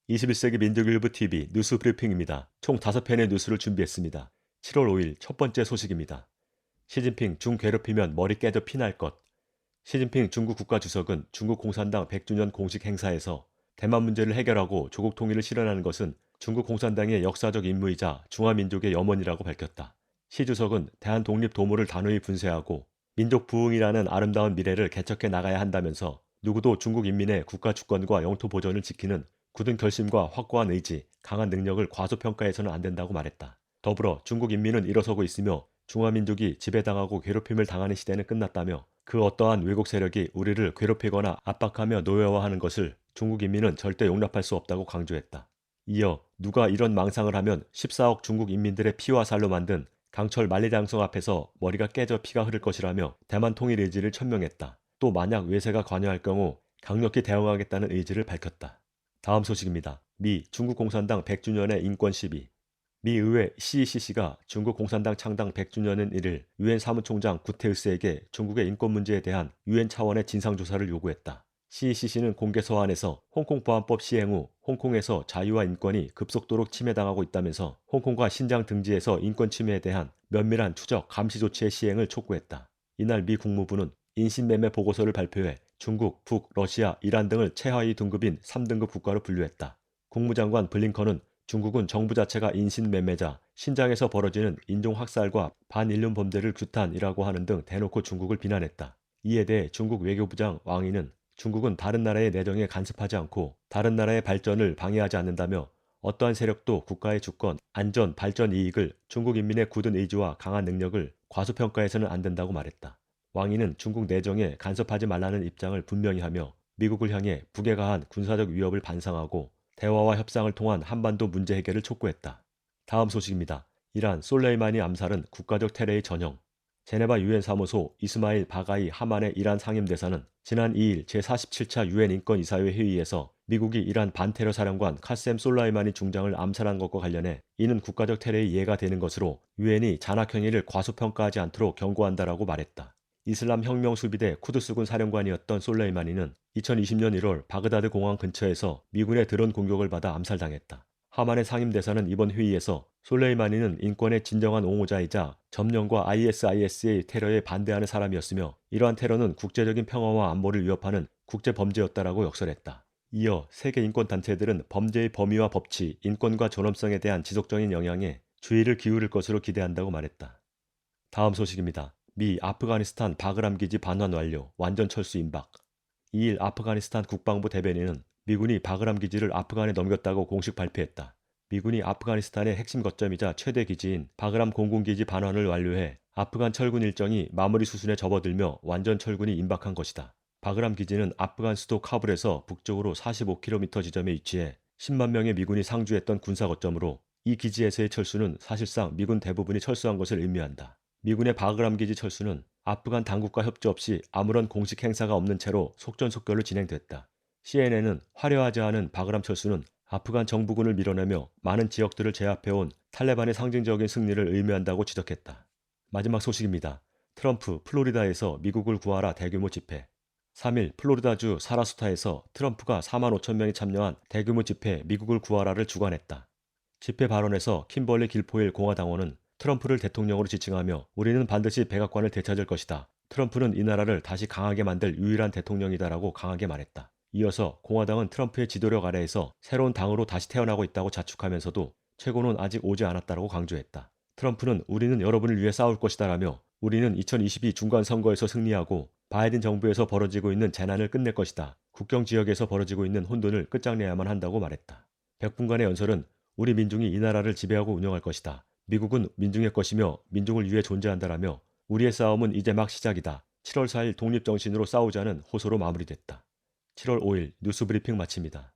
21세기 민족일보 TV 뉴스 브리핑입니다. 총 5편의 뉴스를 준비했습니다. 7월 5일 첫 번째 소식입니다. 시진핑 중 괴롭히면 머리 깨져 피날 것. 시진핑 중국 국가주석은 중국 공산당 100주년 공식 행사에서 대만 문제를 해결하고 조국 통일을 실현하는 것은 중국 공산당의 역사적 임무이자 중화민족의 염원이라고 밝혔다. 시 주석은 대한 독립 도모를 단호히 분쇄하고 민족 부흥이라는 아름다운 미래를 개척해 나가야 한다면서 누구도 중국 인민의 국가 주권과 영토 보존을 지키는 굳은 결심과 확고한 의지, 강한 능력을 과소평가해서는 안 된다고 말했다. 더불어 중국 인민은 일어서고 있으며 중화민족이 지배당하고 괴롭힘을 당하는 시대는 끝났다며 그 어떠한 외국 세력이 우리를 괴롭히거나 압박하며 노예화하는 것을 중국 인민은 절대 용납할 수 없다고 강조했다. 이어 누가 이런 망상을 하면 14억 중국 인민들의 피와 살로 만든 강철 만리장성 앞에서 머리가 깨져 피가 흐를 것이라며 대만 통일 의지를 천명했다. 또 만약 외세가 관여할 경우 강력히 대응하겠다는 의지를 밝혔다. 다음 소식입니다. 미 중국 공산당 100주년의 인권 시비. 미 의회 CECC가 중국 공산당 창당 100주년인 1일 유엔 사무총장 구테르스에게 중국의 인권 문제에 대한 유엔 차원의 진상조사를 요구했다. CECC는 공개 서한에서 홍콩 보안법 시행 후 홍콩에서 자유와 인권이 급속도로 침해당하고 있다면서 홍콩과 신장 등지에서 인권 침해에 대한 면밀한 추적, 감시 조치의 시행을 촉구했다. 이날 미 국무부는 인신매매 보고서를 발표해 중국, 북, 러시아, 이란 등을 최하위 등급인 3등급 국가로 분류했다. 국무장관 블링컨은 중국은 정부 자체가 인신매매자, 신장에서 벌어지는 인종학살과 반인륜 범죄를 규탄이라고 하는 등 대놓고 중국을 비난했다. 이에 대해 중국 외교부장 왕이는 중국은 다른 나라의 내정에 간섭하지 않고 다른 나라의 발전을 방해하지 않는다며 어떠한 세력도 국가의 주권, 안전, 발전 이익을 중국 인민의 굳은 의지와 강한 능력을 과소평가해서는 안 된다고 말했다. 왕이는 중국 내정에 간섭하지 말라는 입장을 분명히 하며 미국을 향해 북에 가한 군사적 위협을 반상하고 대화와 협상을 통한 한반도 문제 해결을 촉구했다. 다음 소식입니다. 이란 솔레이마니 암살은 국가적 테러의 전형. 제네바 유엔 사무소 이스마일 바가이 하만의 이란 상임대사는 지난 2일 제47차 유엔 인권이사회 회의에서 미국이 이란 반테러 사령관 카셈 솔라이마니 중장을 암살한 것과 관련해 이는 국가적 테러의 예가 되는 것으로 유엔이 잔악행위를 과소평가하지 않도록 경고한다라고 말했다. 이슬람 혁명 수비대 쿠드스군 사령관이었던 솔레이마니는 2020년 1월 바그다드 공항 근처에서 미군의 드론 공격을 받아 암살당했다. 하만의 상임대사는 이번 회의에서 솔레이마니는 인권의 진정한 옹호자이자 점령과 ISIS의 테러에 반대하는 사람이었으며 이러한 테러는 국제적인 평화와 안보를 위협하는 국제범죄였다라고 역설했다. 이어 세계인권단체들은 범죄의 범위와 법치, 인권과 존엄성에 대한 지속적인 영향에 주의를 기울일 것으로 기대한다고 말했다. 다음 소식입니다. 미 아프가니스탄 바그람 기지 반환 완료, 완전 철수 임박. 2일 아프가니스탄 국방부 대변인은 미군이 바그람 기지를 아프간에 넘겼다고 공식 발표했다. 미군이 아프가니스탄의 핵심 거점이자 최대 기지인 바그람 공군기지 반환을 완료해 아프간 철군 일정이 마무리 수순에 접어들며 완전 철군이 임박한 것이다. 바그람 기지는 아프간 수도 카불에서 북쪽으로 45km 지점에 위치해 10만 명의 미군이 상주했던 군사 거점으로 이 기지에서의 철수는 사실상 미군 대부분이 철수한 것을 의미한다. 미군의 바그람 기지 철수는 아프간 당국과 협조 없이 아무런 공식 행사가 없는 채로 속전속결로 진행됐다. CNN은 화려하지 않은 바그람 철수는 아프간 정부군을 밀어내며 많은 지역들을 제압해온 탈레반의 상징적인 승리를 의미한다고 지적했다. 마지막 소식입니다. 트럼프 플로리다에서 미국을 구하라 대규모 집회. 3일 플로리다주 사라수타에서 트럼프가 4만 5천 명이 참여한 대규모 집회 미국을 구하라를 주관했다. 집회 발언에서 킴벌리 길포일 공화당원은 트럼프를 대통령으로 지칭하며 우리는 반드시 백악관을 되찾을 것이다. 트럼프는 이 나라를 다시 강하게 만들 유일한 대통령이다라고 강하게 말했다. 이어서 공화당은 트럼프의 지도력 아래에서 새로운 당으로 다시 태어나고 있다고 자축하면서도 최고는 아직 오지 않았다라고 강조했다. 트럼프는 우리는 여러분을 위해 싸울 것이다라며 우리는 2022 중간선거에서 승리하고 바이든 정부에서 벌어지고 있는 재난을 끝낼 것이다. 국경 지역에서 벌어지고 있는 혼돈을 끝장내야만 한다고 말했다. 100분간의 연설은 우리 민중이 이 나라를 지배하고 운영할 것이다. 미국은 민중의 것이며 민중을 위해 존재한다라며 우리의 싸움은 이제 막 시작이다. 7월 4일 독립정신으로 싸우자는 호소로 마무리됐다. 7월 5일 뉴스브리핑 마칩니다.